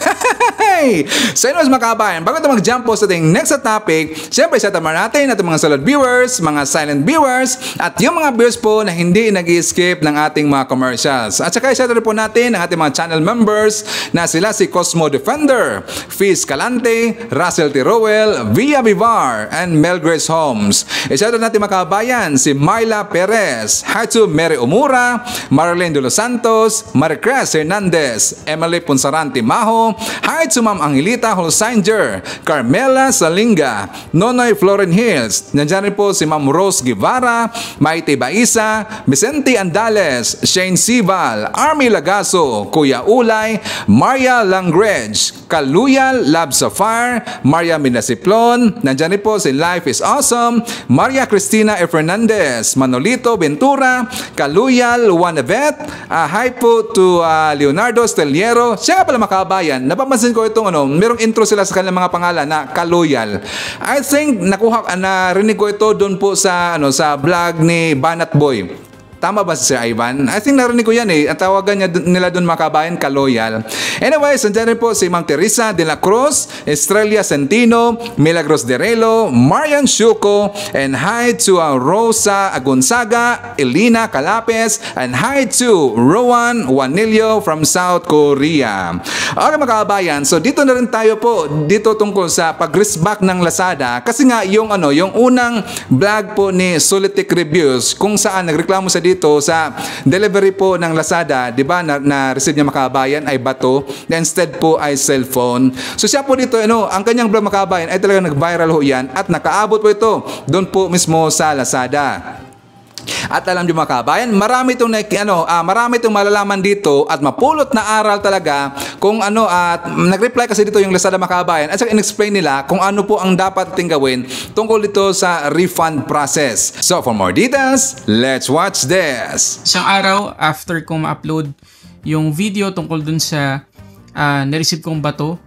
Okay! So anyways mga kabayan, bago tayo mag-jump po sa ating next na topic, syempre shout out natin ating mga solid viewers, mga silent viewers, at yung mga viewers po na hindi nag-skip ng ating mga commercials. At saka shout out po natin ang ating mga channel members na sila si Cosmo Defender, Fiz Calante, Russell T. Rowell, Via Vivar, and Mel Grace Holmes. I-shout out natin mga kabayan si Myla Perez, Hatsu Mary Omura, Marlene de los Santos, Maricres Hernandez, Emily Punsaranti Maho, hi to Ma'am Angelita Holsinger, Carmela Salinga, Nonoy Floren Hills, nandiyan rin po si Ma'am Rose Guevara, Maite Baisa, Vicente Andales, Shane Sival, Army Lagaso, Kuya Ulay, Maria Langredge, Kaluya Lab Safar, Maria Minasiplon, nandiyan rin po si Life is Awesome, Maria Cristina E. Fernandez, Manolito Ventura, Kaluyal Juanevet, hi po to Leonardo Steliero. Siya nga pala makabayan, napapansin ko itong merong intro sila sa kanilang mga pangalan na Kaluyal. I think narinig ko ito doon po sa sa vlog ni Banat Boy. Tama ba si Sir Ivan? I think narinig ko yan Ang tawagan nila doon mga kabayan, Kaloyal. Anyways, nandiyan rin po si Ma'am Teresa de la Cruz, Estrella Centino, Milagros Derelo, Marian Shuko, and hi to Rosa Gonzaga, Elina Calapes, and hi to Rowan Wanilio from South Korea. Okay mga kabayan, so dito na rin tayo po dito tungkol sa pag-riskback ng Lazada kasi nga yung unang vlog po ni Solitic Reviews kung saan nagreklamo sa dito sa delivery po ng Lazada, 'di ba? Na receive niya makabayan ay bato, instead po ay cellphone. So siya po dito, ang kanyang vlog makabayan ay talagang nag-viral ho 'yan at nakaabot po ito doon po mismo sa Lazada. At alam niyo mga kabayan, marami itong malalaman dito at mapulot na aral talaga kung at nag-reply kasi dito yung Lazada mga kabayan at saka in-explain nila kung ano po ang dapat nating gawin tungkol dito sa refund process. So for more details, let's watch this. Isang araw after kong ma-upload yung video tungkol dun sa na-receive kong bato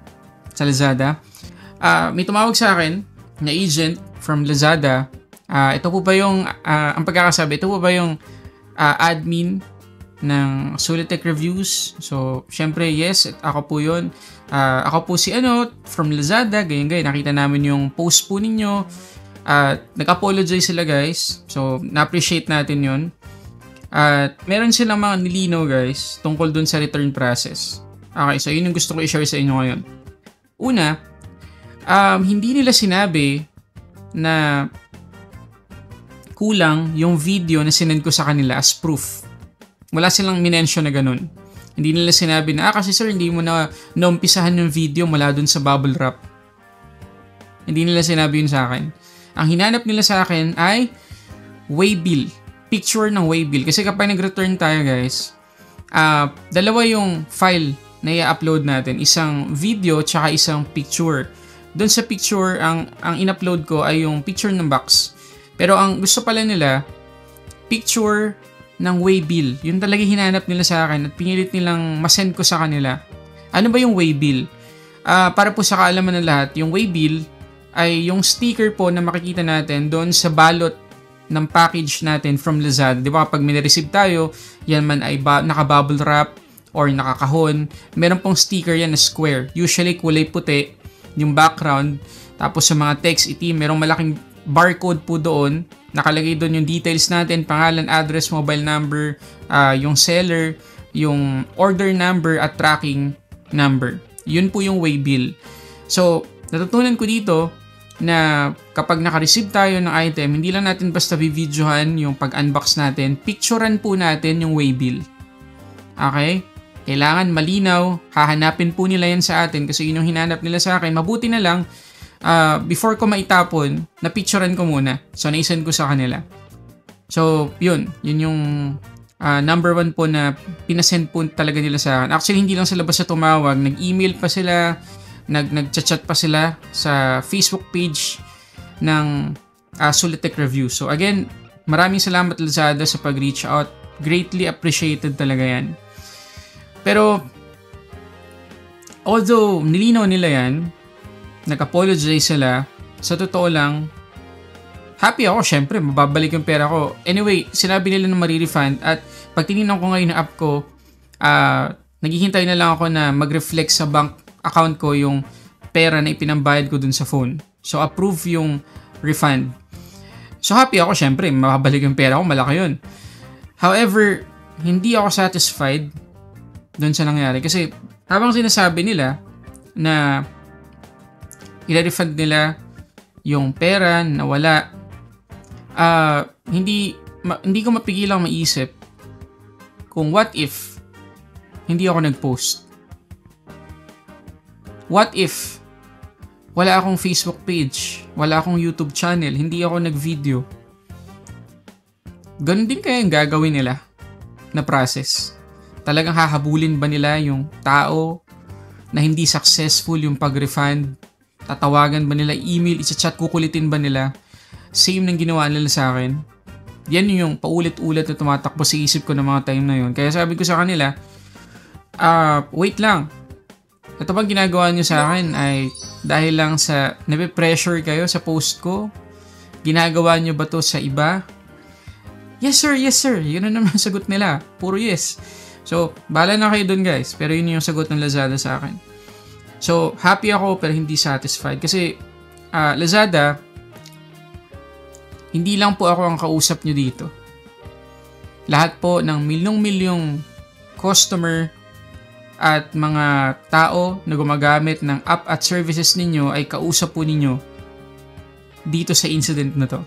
sa Lazada, may tumawag sa akin na agent from Lazada. Ito po ba yung, ang pagkakasabi, ito po ba yung admin ng Solitech Reviews? So, syempre, yes, ako po yun. Ako po si from Lazada, ganyan. Nakita namin yung post po ninyo. Nag-apologize sila guys. So, na-appreciate natin yun. At meron silang mga nilinaw guys tungkol dun sa return process. Okay, so yun yung gusto ko i-share sa inyo ngayon. Una, hindi nila sinabi na kulang yung video na sinend ko sa kanila as proof. Wala silang minention na ganun. Hindi nila sinabi na, kasi sir, hindi mo na naumpisahan yung video mula dun sa bubble wrap. Hindi nila sinabi yun sa akin. Ang hinanap nila sa akin ay waybill. Picture ng waybill. Kasi kapag nag-return tayo guys, dalawa yung file na i-upload natin. Isang video tsaka isang picture. Doon sa picture, ang in-upload ko ay yung picture ng box. Pero ang gusto pala nila, picture ng waybill. Yun talaga hinanap nila sa akin at pinilit nilang masend ko sa kanila. Ano ba yung waybill? Para po sa kaalaman ng lahat, yung waybill ay yung sticker po na makikita natin doon sa balot ng package natin from Lazada. Di ba kapag may-receive tayo, yan man ay naka-bubble wrap or nakakahon. Meron pong sticker yan na square. Usually kulay puti yung background. Tapos sa mga text itim, merong malaking barcode po doon. Nakalagay doon yung details natin, pangalan, address, mobile number, yung seller, yung order number at tracking number. Yun po yung waybill. So, natutunan ko dito na kapag naka-receive tayo ng item, hindi lang natin basta videohan yung pag-unbox natin, picturean po natin yung waybill. Okay? Kailangan malinaw, hahanapin po nila yan sa atin kasi yun yung hinanap nila sa akin. Mabuti na lang, before ko maitapon, na-picturean ko muna. So, naisend ko sa kanila. So, yun yung number one po na pinasend po talaga nila sa akin. Actually, hindi lang sila basta tumawag. Nag-email pa sila, nag-chat pa sila sa Facebook page ng Solitech Review. So, again, maraming salamat Lazada sa pag-reach out. Greatly appreciated talaga yan. Pero, although nilinaw nila yan, nag-apologize sila, sa totoo lang, happy ako, syempre, mababalik yung pera ko. Anyway, sinabi nila na marirefund at pag tinignan ko ngayon yung app ko, naghihintay na lang ako na mag-reflect sa bank account ko yung pera na ipinambayad ko dun sa phone. So, approve yung refund. So, happy ako, syempre, makabalik yung pera ko, malaki yun. However, hindi ako satisfied dun sa nangyari. Kasi, habang sinasabi nila na i-refund nila yung pera na wala, hindi ko mapigilang maisip kung what if hindi ako nag-post. What if wala akong Facebook page, wala akong YouTube channel, hindi ako nag-video. Ganun din kaya yung gagawin nila na process. Talagang hahabulin ba nila yung tao na hindi successful yung pag-refund? Tatawagan ba nila, email, isa-chat, kukulitin ba nila? Same nang ginawa nila sa akin. Yan yung paulit-ulit na tumatakbo sa isip ko ng mga time na yun. Kaya sabi ko sa kanila, wait lang. Ito bang ginagawa nyo sa akin ay dahil lang sa nape-pressure kayo sa post ko? Ginagawa nyo ba to sa iba? Yes sir, yes sir. Yun na naman sagot nila. Puro yes. So, bahala na kayo dun guys. Pero yun yung sagot ng Lazada sa akin. So, happy ako pero hindi satisfied. Kasi, Lazada, hindi lang po ako ang kausap nyo dito. Lahat po ng milyong-milyong customer at mga tao na gumagamit ng app at services ninyo ay kausap po ninyo dito sa incident na to.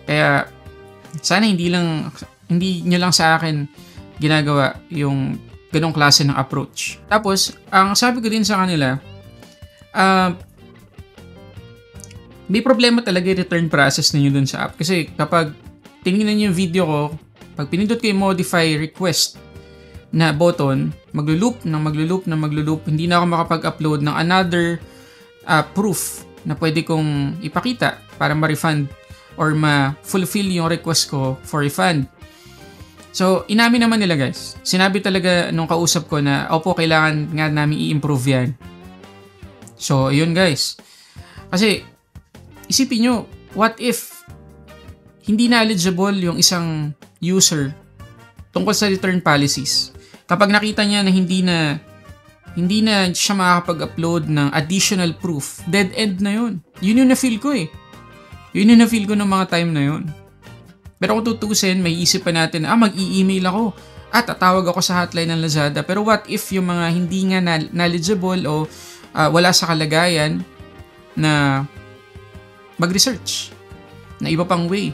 Kaya sana hindi nyo lang sa akin ginagawa yung ganong klase ng approach. Tapos, ang sabi ko din sa kanila, may problema talaga yung return process ninyo dun sa app. Kasi kapag tinignan nyo yung video ko, pag pinindot ko yung modify request na button, maglo-loop, hindi na ako makapag-upload ng another proof na pwede kong ipakita para ma-refund or ma-fulfill yung request ko for refund. So, inamin naman nila guys. Sinabi talaga nung kausap ko na, opo, kailangan nga namin i-improve yan. So, yun guys. Kasi, isipin nyo, what if hindi knowledgeable yung isang user tungkol sa return policies? Kapag nakita niya na hindi na siya makakapag-upload ng additional proof, dead end na yun. Yun yung na-feel ko eh. Yun yung na-feel ko ng mga time na yun. Pero kung tutusin, may isip pa natin, mag-i-email ako at tatawag ako sa hotline ng Lazada. Pero what if yung mga hindi nga knowledgeable o wala sa kalagayan na mag-research na iba pang way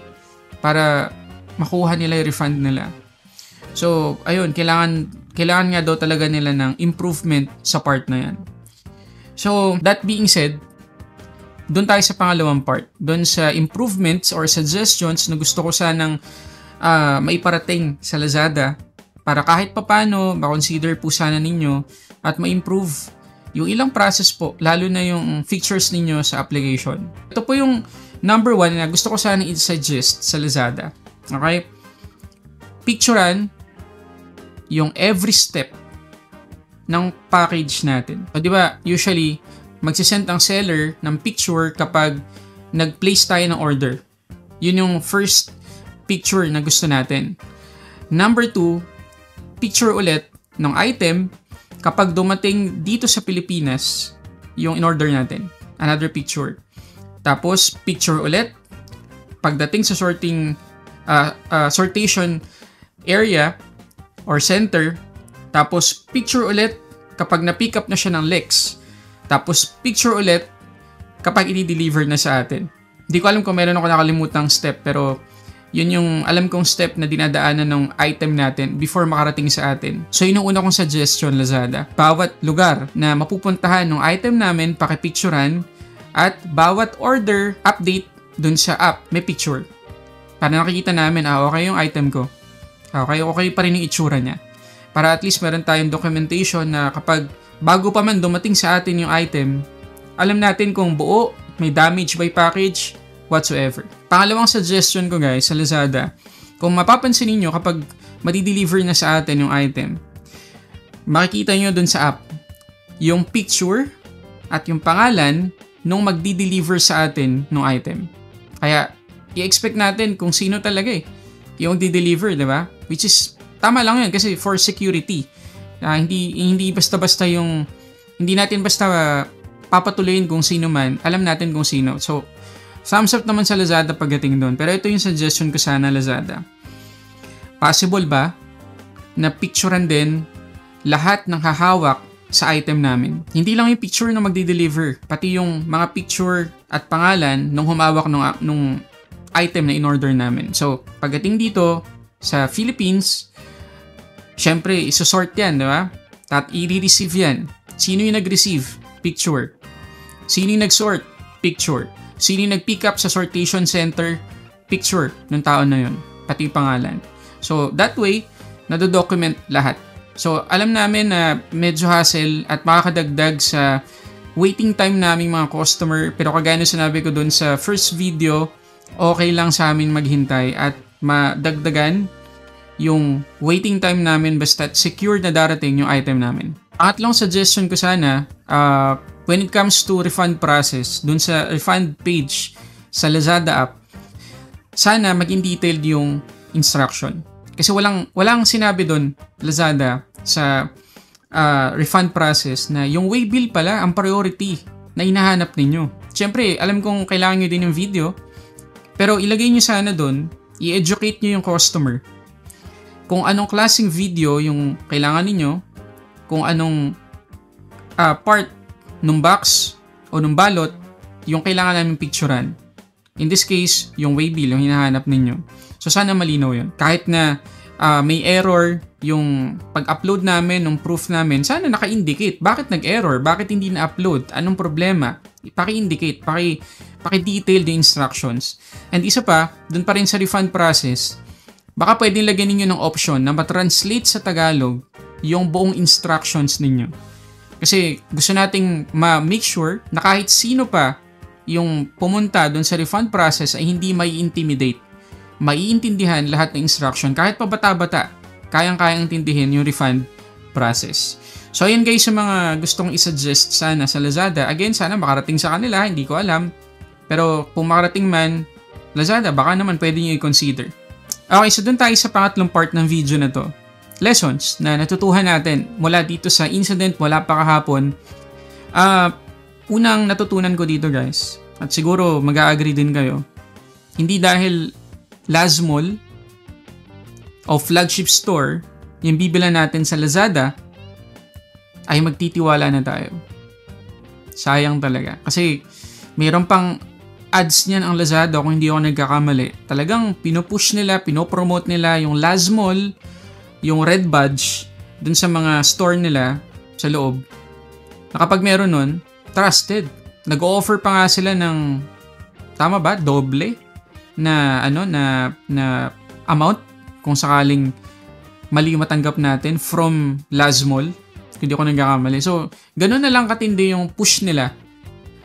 para makuha nila yung refund nila. So, ayun, kailangan nga daw talaga nila ng improvement sa part na yan. So, that being said, doon tayo sa pangalawang part. Doon sa improvements or suggestions na gusto ko sanang maiparating sa Lazada para kahit papano ma-consider po sana ninyo at ma-improve yung ilang process po, lalo na yung features ninyo sa application. Ito po yung number 1 na gusto ko sana i-suggest sa Lazada. Okay? Picturean yung every step ng package natin. O di ba, usually, magsisend ang seller ng picture kapag nag-place tayo ng order. Yun yung first picture na gusto natin. Number 2, picture ulit ng item kapag dumating dito sa Pilipinas yung in-order natin. Another picture. Tapos, picture ulit pagdating sa sortation area or center. Tapos, picture ulit kapag na-pick up na siya ng Lex. Tapos, picture ulit kapag i-deliver na sa atin. Hindi ko alam kung meron ako nakalimutang step, pero yun yung alam kong step na dinadaanan ng item natin before makarating sa atin. So, yun yung una kong suggestion, Lazada. Bawat lugar na mapupuntahan ng item namin, pakipicturan, at bawat order, update dun sa app, may picture. Para nakikita namin, okay yung item ko. Okay pa rin yung itsura niya. Para at least meron tayong documentation na kapag bago pa man dumating sa atin yung item, alam natin kung buo, may damage by package, whatsoever. Pangalawang suggestion ko guys sa Lazada, kung mapapansin niyo kapag madi-deliver na sa atin yung item, makikita nyo dun sa app yung picture at yung pangalan nung magdi-deliver sa atin ng item. Kaya, i-expect natin kung sino talaga yung di-deliver, di ba? Which is, tama lang yun kasi for security. Hindi basta-basta yung hindi natin basta papatuloyin kung sino man, alam natin kung sino. So, thumbs up naman sa Lazada pagdating doon. Pero ito yung suggestion ko sana, Lazada. Possible ba na picturean din lahat ng hahawak sa item namin? Hindi lang yung picture na magdi-deliver, pati yung mga picture at pangalan nung humawak nung item na in-order namin. So, pagdating dito sa Philippines, syempre, isosort yan, di ba? At i-receive yan. Sino yung nag-receive? Picture. Sino yung nag-sort? Picture. Sino yung nag-pick up sa sortation center? Picture ng tao na yun. Pati pangalan. So, that way, nado-document lahat. So, alam namin na medyo hassle at makakadagdag sa waiting time naming mga customer. Pero kagaya na sinabi ko dun sa first video, okay lang sa amin maghintay at madagdagan yung waiting time namin basta secure na darating yung item namin. Pangatlong suggestion ko sana, when it comes to refund process, dun sa refund page sa Lazada app, sana maging detailed yung instruction. Kasi walang sinabi dun, Lazada, sa refund process na yung waybill pala ang priority na hinahanap ninyo. Siyempre, alam kong kailangan nyo din yung video, pero ilagay nyo sana dun, i-educate nyo yung customer kung anong klaseng video yung kailangan ninyo, kung anong part nung box o nung balot yung kailangan namin picturean. In this case, yung waybill, yung hinahanap ninyo. So sana malinaw yun. Kahit na may error yung pag-upload namin ng proof namin, sana naka-indicate. Bakit nag-error? Bakit hindi na-upload? Anong problema? Paki-indicate, paki-detail the instructions. And isa pa, dun pa rin sa refund process, baka pwedeng lagyan ninyo ng option na matranslate sa Tagalog yung buong instructions ninyo. Kasi gusto nating ma-make sure na kahit sino pa yung pumunta dun sa refund process ay hindi may intimidate. Maiintindihan lahat ng instruction. Kahit pa bata-bata, kayang-kayang intindihin yung refund process. So ayan guys, yung mga gustong isuggest sana sa Lazada. Again, sana makarating sa kanila, hindi ko alam. Pero kung makarating man, Lazada, baka naman pwede nyo i-consider. Okay, so dun tayo sa pangatlong part ng video na to. Lessons na natutuhan natin mula dito sa incident mula pa kahapon. Unang natutunan ko dito guys, at siguro mag-a-agree din kayo, hindi dahil Lazmall o flagship store yung bibilan natin sa Lazada ay magtitiwala na tayo. Sayang talaga. Kasi mayroon pang ads niyan ang Lazada kung hindi ako nagkakamali. Talagang pinupush nila, pinopromote nila yung Lazmall, yung red badge dun sa mga store nila sa loob. Na kapag meron nun, trusted. Nag-o-offer pa nga sila ng, tama ba? Doble na na amount kung sakaling mali matanggap natin from Lazmall. Hindi ako nagkakamali. So, ganun na lang katindi yung push nila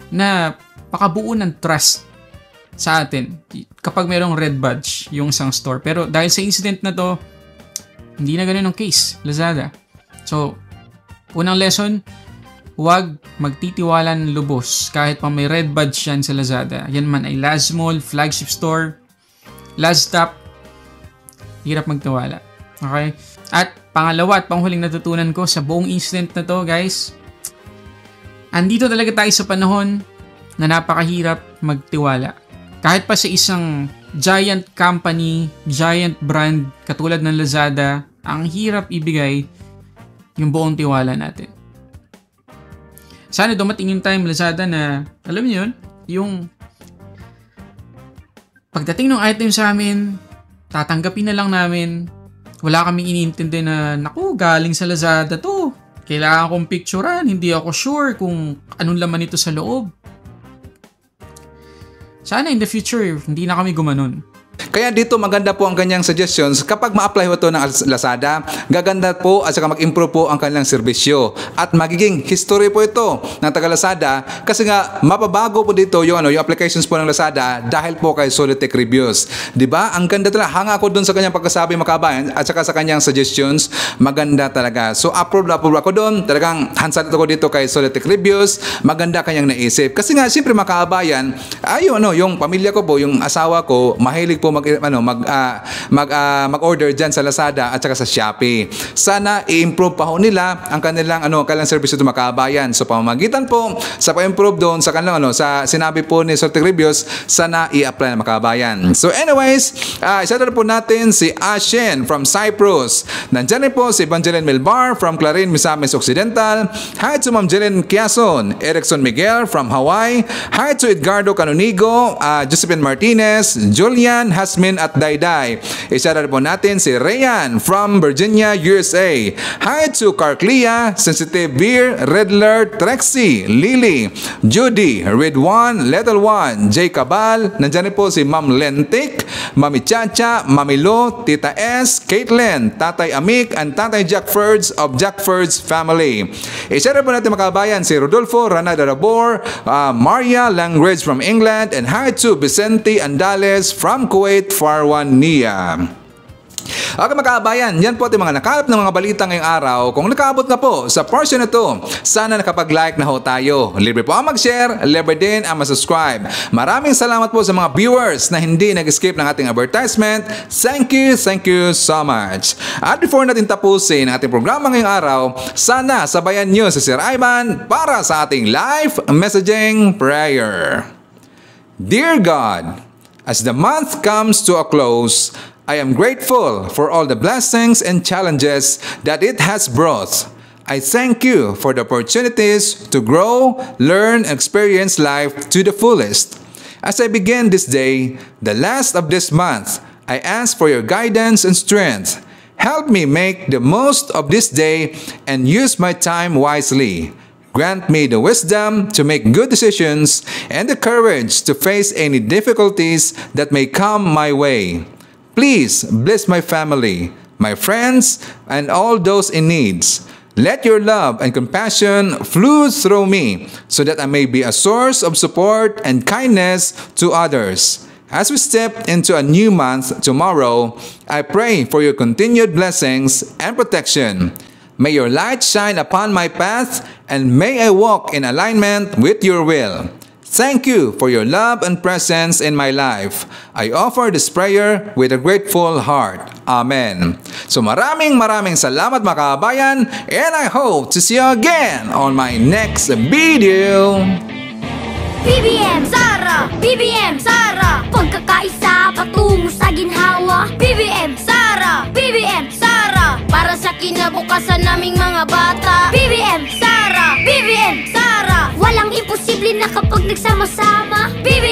na pakabuo ng trust sa atin kapag mayroong red badge yung isang store. Pero dahil sa incident na to, hindi na ganun ang case, Lazada. So, unang lesson, huwag magtitiwala ng lubos kahit pa may red badge yan sa Lazada. Yan man ay Lazmall, flagship store, Laztop, hirap magtiwala. Okay? At pangalawa at panghuling natutunan ko sa buong incident na to, guys, andito talaga tayo sa panahon na napakahirap magtiwala. Kahit pa sa isang giant company, giant brand katulad ng Lazada, ang hirap ibigay yung buong tiwala natin. Sana dumating yung time, Lazada, na alam niyo yun, yung pagdating ng item sa amin, tatanggapin na lang namin. Wala kaming iniintindi na, naku, galing sa Lazada to. Kailangan kong picturean, hindi ako sure kung anong laman ito sa loob. Sana in the future, hindi na kami gumanon. Kaya dito maganda po ang kanyang suggestions. Kapag ma-apply mo ito ng Lazada, gaganda po at saka mag-improve po ang kanilang serbisyo. At magiging history po ito ng taga Lazada kasi nga mapabago po dito yung applications po ng Lazada dahil po kay Solitech Reviews. Diba? Ang ganda talaga. Hanga ko dun sa kanyang pagkasabi, makabayan, at saka sa kanyang suggestions. Maganda talaga. So approve ako dun. Talagang handsal ko dito kay Solitech Reviews. Maganda kanyang naisip. Kasi nga, siyempre makabayan, yung pamilya ko po, yung asawa ko, mahilig po mag mag-order diyan sa Lazada at saka sa Shopee. Sana i-improve pa ho nila ang kanilang serbisyo sa mga kabayan. So pamamagitan po sa pa-improve doon sa kanilang sa sinabi po ni Sir Tigribios, sana i-apply ng mga kabayan. So anyways, isa po natin si Ashen from Cyprus. Nandiyan rin po si Evangeline Milbar from Clarin, Misamis Occidental. Hi to Ma'am Jelen Quiason, Erickson Miguel from Hawaii. Hi to Edgardo Canonigo, Josephine Martinez, Julian Hasmin at Dayday. Isa po natin si Rayan from Virginia, USA. Hi to Carclia, Sensitive Beer, Redler, Trexie, Lily, Judy, Ridwan, Little One, Jay Cabal. Nandiyan po si Ma'am Lentik, Mami Chacha, Mami Lo, Tita S, Caitlin, Tatay Amik, and Tatay Jackfords of Jackfords family. Isa po natin makabayan si Rodolfo Ranada Rabor, Maria Langridge from England, and hi to Vicente Andales from Kuwait, Farwan Nia. Okay mga kabayan, yan po ating mga nakalap ng mga balita ngayong araw. Kung nakaabot na po sa portion na to, sana nakapag-like na ho tayo. Libre po ang mag-share, libre din ang mag-subscribe. Maraming salamat po sa mga viewers na hindi nag-skip ng ating advertisement. Thank you so much. At before natin tapusin ang ating programa ngayong araw, sana sabayan nyo si Sir Ivan para sa ating live messaging prayer. Dear God, as the month comes to a close, I am grateful for all the blessings and challenges that it has brought. I thank you for the opportunities to grow, learn, and experience life to the fullest. As I begin this day, the last of this month, I ask for your guidance and strength. Help me make the most of this day and use my time wisely. Grant me the wisdom to make good decisions and the courage to face any difficulties that may come my way. Please bless my family, my friends, and all those in needs. Let your love and compassion flow through me so that I may be a source of support and kindness to others. As we step into a new month tomorrow, I pray for your continued blessings and protection. May your light shine upon my path and may I walk in alignment with your will. Thank you for your love and presence in my life. I offer this prayer with a grateful heart. Amen. So maraming salamat mga kabayan, and I hope to see you again on my next video. BBM Sara! BBM Sara! Pagkakaisa patungo sa ginhawa. BBM Sara! BBM Sara! Para sa kinabukasan naming mga bata. BBM Sara! BBM Sara! Walang imposible na kapag nagsama-sama. BBM